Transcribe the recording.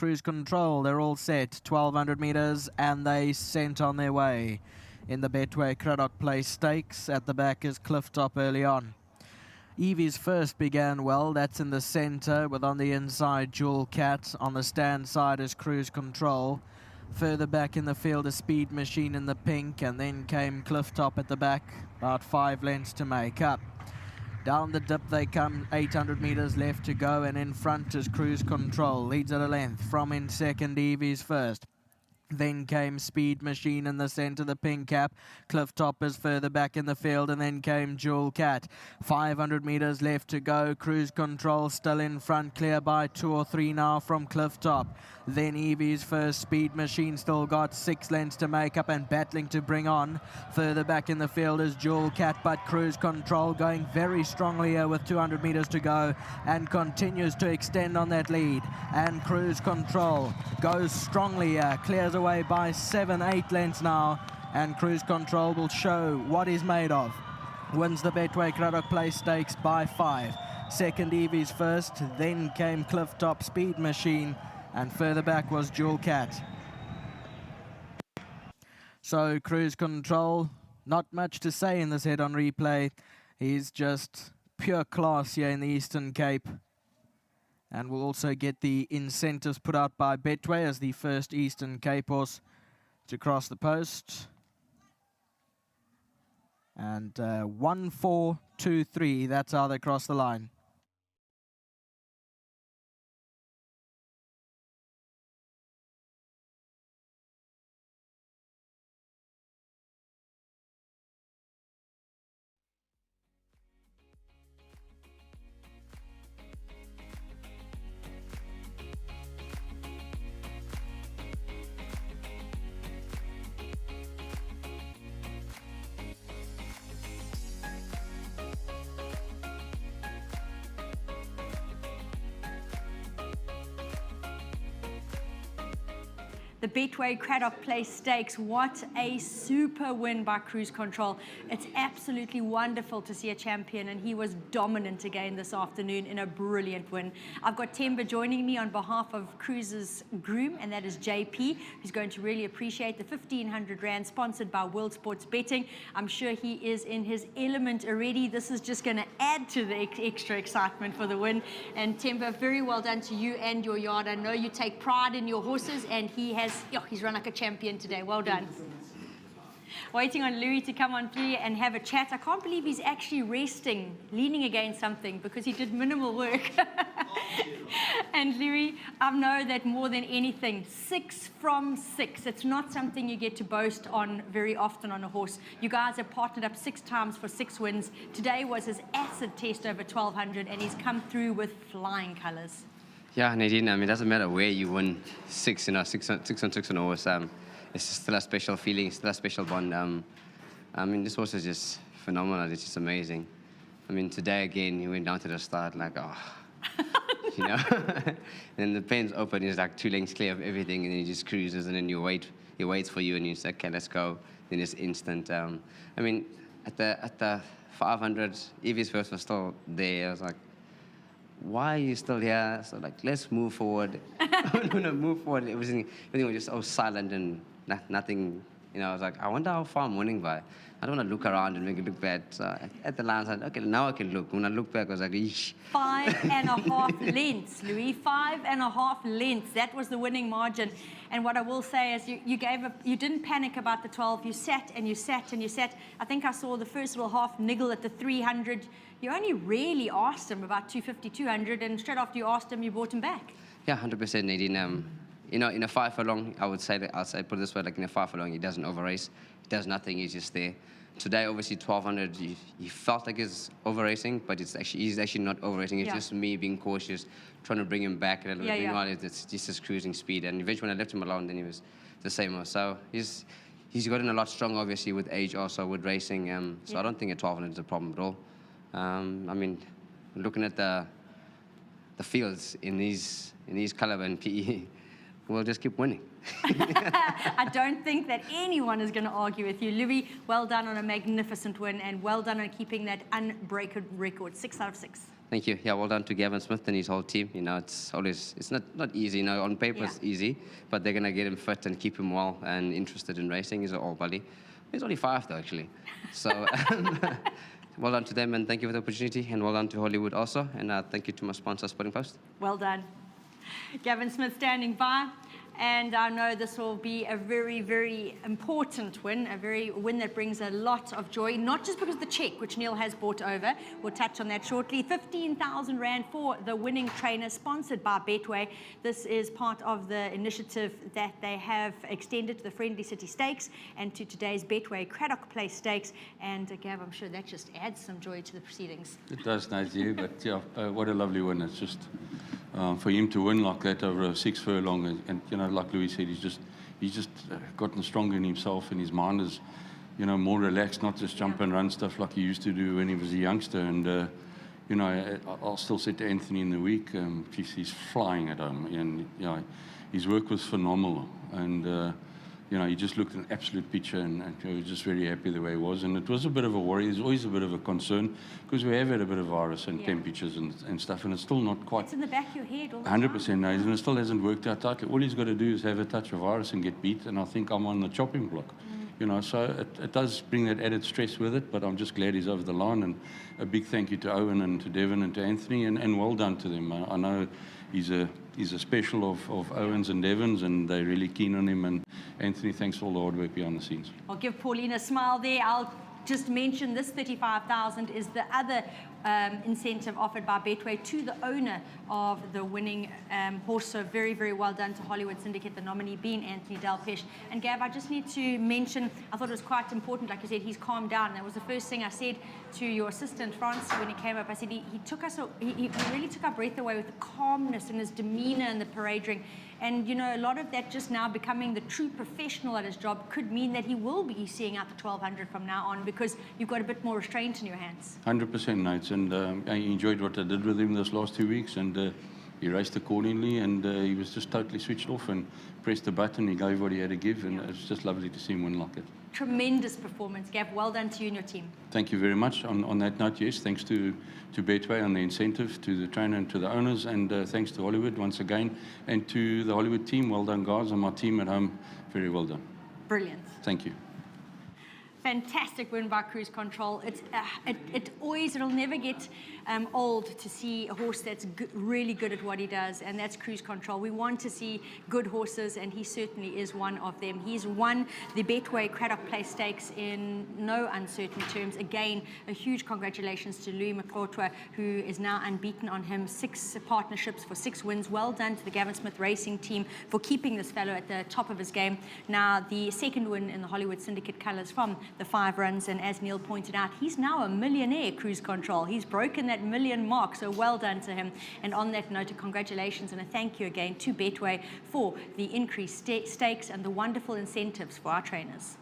Cruise Control. They're all set, 1200 metres, and they sent on their way. In the Betway Craddock Place Stakes, at the back is Clifftop early on. Evie's First began well, that's in the centre, with on the inside Jewel Cat. On the stand side is Cruise Control. Further back in the field is Speed Machine in the pink, and then came Clifftop at the back, about 5 lengths to make up. Down the dip they come, 800 metres left to go, and in front is Cruise Control. Leads at a length. From in second, Evie's First. Then came Speed Machine in the centre, the pink cap. Clifftop is further back in the field, and then came Jewel Cat. 500 metres left to go. Cruise Control still in front, clear by 2 or 3 now from Clifftop. Then Evie's First, Speed Machine still got 6 lengths to make up and battling to bring on. Further back in the field is Jewel Cat, but Cruise Control going very strongly here with 200 metres to go and continues to extend on that lead. And Cruise Control goes strongly here, clears away by 7-8 lengths now, and Cruise Control will show what he's made of. Wins the Betway Craddock Place Stakes by 5. Second, Evie's First, then came Clifftop, Speed Machine, and further back was Jewel Cat. So Cruise Control, not much to say in this head-on replay. He's just pure class here in the Eastern Cape. And we'll also get the incentives put out by Betway as the first Eastern Cape horse to cross the post. And 1, 4, 2, 3, that's how they cross the line. The Betway Craddock Place Stakes, what a super win by Cruise Control. It's absolutely wonderful to see a champion, and he was dominant again this afternoon in a brilliant win. I've got Temba joining me on behalf of Cruise's groom, and that is JP, who's going to really appreciate the 1,500 Rand sponsored by World Sports Betting. I'm sure he is in his element already. This is just going to add to the extra excitement for the win. And Temba, very well done to you and your yard. I know you take pride in your horses, and he's run like a champion today. Well done. Waiting on Louis to come on through and have a chat. I can't believe he's actually resting, leaning against something, because he did minimal work. And Louis, I know that more than anything, 6 from 6. It's not something you get to boast on very often on a horse. You guys have partnered up 6 times for 6 wins. Today was his acid test over 1,200, and he's come through with flying colours. Yeah, Nadine, I mean, it doesn't matter where you win 6 on 6 on a horse. It's still a special feeling, still a special bond. I mean, this horse is just phenomenal. It's just amazing. I mean, today again, he went down to the start like, oh, you know. And the pen's open, he's like 2 lengths clear of everything, and then he just cruises, and then he waits for you, and you say, okay, let's go. Then it's instant. I mean, at the 500, Evie's First was still there. I was like, why are you still here? So like, let's move forward. When I move forward, everything was just so silent and nothing. You know, I was like, I wonder how far I'm winning by. I don't want to look around and make it look bad. So at the line, I said, okay, now I can look. When I look back, I was like, eesh. 5.5 lengths, Louis. 5.5 lengths. That was the winning margin. And what I will say is you didn't panic about the 12. You sat and you sat and you sat. I think I saw the first little half niggle at the 300. You only really asked him about 250, 200, and straight after you asked him, you brought him back. Yeah, 100%, Nadine. You know, in a 5 furlong, I would say that, put it this way, like in a 5 furlong, he doesn't over-race. He does nothing, he's just there. Today, obviously, 1,200, he felt like he's over-racing, but he's actually not over-racing. It's just me being cautious, trying to bring him back a little bit. Meanwhile, it's just his cruising speed. And eventually, when I left him alone, then he was the same. So he's gotten a lot stronger, obviously, with age also, with racing. So I don't think a 1,200 is a problem at all. I mean, looking at the fields in these caliber and PE, we'll just keep winning. I don't think that anyone is going to argue with you. Louis, well done on a magnificent win, and well done on keeping that unbreakable record. 6 out of 6. Thank you. Yeah, well done to Gavin Smith and his whole team. You know, it's not easy. You know, on paper it's easy, but they're gonna get him fit and keep him well and interested in racing. He's an old buddy. He's only 5 though, actually. So well done to them, and thank you for the opportunity, and well done to Hollywood also, and thank you to my sponsor, Sporting Post. Well done. Gavin Smith standing by. And I know this will be a very, very important win, a win that brings a lot of joy, not just because of the check, which Neil has brought over. We'll touch on that shortly. 15,000 Rand for the winning trainer, sponsored by Betway. This is part of the initiative that they have extended to the Friendly City Stakes and to today's Betway Craddock Place Stakes. And Gav, I'm sure that just adds some joy to the proceedings. It does, Nazi, but yeah, what a lovely win. It's just for him to win like that over a 6 furlong, and you know, like Louis said, he's just gotten stronger in himself, and his mind is, you know, more relaxed, not just jump and run stuff like he used to do when he was a youngster. And you know, I'll still say to Anthony in the week, he's flying at home, and you know, his work was phenomenal, and you know, he just looked an absolute picture, and he was just very happy the way he was. And it was a bit of a worry. There's always a bit of a concern because we have had a bit of virus and temperatures and stuff, and it's still not quite. It's in the back of your head all the 100% time. now, and it still hasn't worked out tightly. All he's got to do is have a touch of virus and get beat, and I think I'm on the chopping block. You know, so it does bring that added stress with it, but I'm just glad he's over the line. And a big thank you to Owen and to Devon and to Anthony, and well done to them. I know he's a special of Owens and Devon's, and they're really keen on him. And Anthony, thanks for all the hard work behind the scenes. I'll give Pauline a smile there. I'll just mention this 35,000 is the other incentive offered by Betway to the owner of the winning horse. So very, very well done to Hollywood Syndicate, the nominee being Anthony Delpesh. And Gav, I just need to mention, I thought it was quite important, like you said, he's calmed down. That was the first thing I said to your assistant, France, when he came up. I said he really took our breath away with the calmness and his demeanor in the parade ring. And, you know, a lot of that just now becoming the true professional at his job could mean that he will be seeing out the 1,200 from now on because you've got a bit more restraint in your hands. 100%, Nates. And I enjoyed what I did with him those last 2 weeks. And he raced accordingly. And he was just totally switched off and pressed the button. He gave what he had to give. And it's just lovely to see him win like it. Tremendous performance, Gav. Well done to you and your team. Thank you very much. On that note, yes, thanks to Betway on the incentive, to the trainer and to the owners, and thanks to Hollywood once again, and to the Hollywood team. Well done, guys, and my team at home. Very well done. Brilliant. Thank you. Fantastic win by Cruise Control. It'll never get old to see a horse that's really good at what he does, and that's Cruise Control. We want to see good horses, and he certainly is one of them. He's won the Betway Craddock Place Stakes in no uncertain terms. Again, a huge congratulations to Louis Mokotwa, who is now unbeaten on him. 6 partnerships for 6 wins. Well done to the Gavin Smith Racing team for keeping this fellow at the top of his game. Now, the second win in the Hollywood Syndicate colours from the 5 runs, and as Neil pointed out, he's now a millionaire, Cruise Control. He's broken that million mark, so well done to him. And on that note, congratulations and a thank you again to Betway for the increased stakes and the wonderful incentives for our trainers.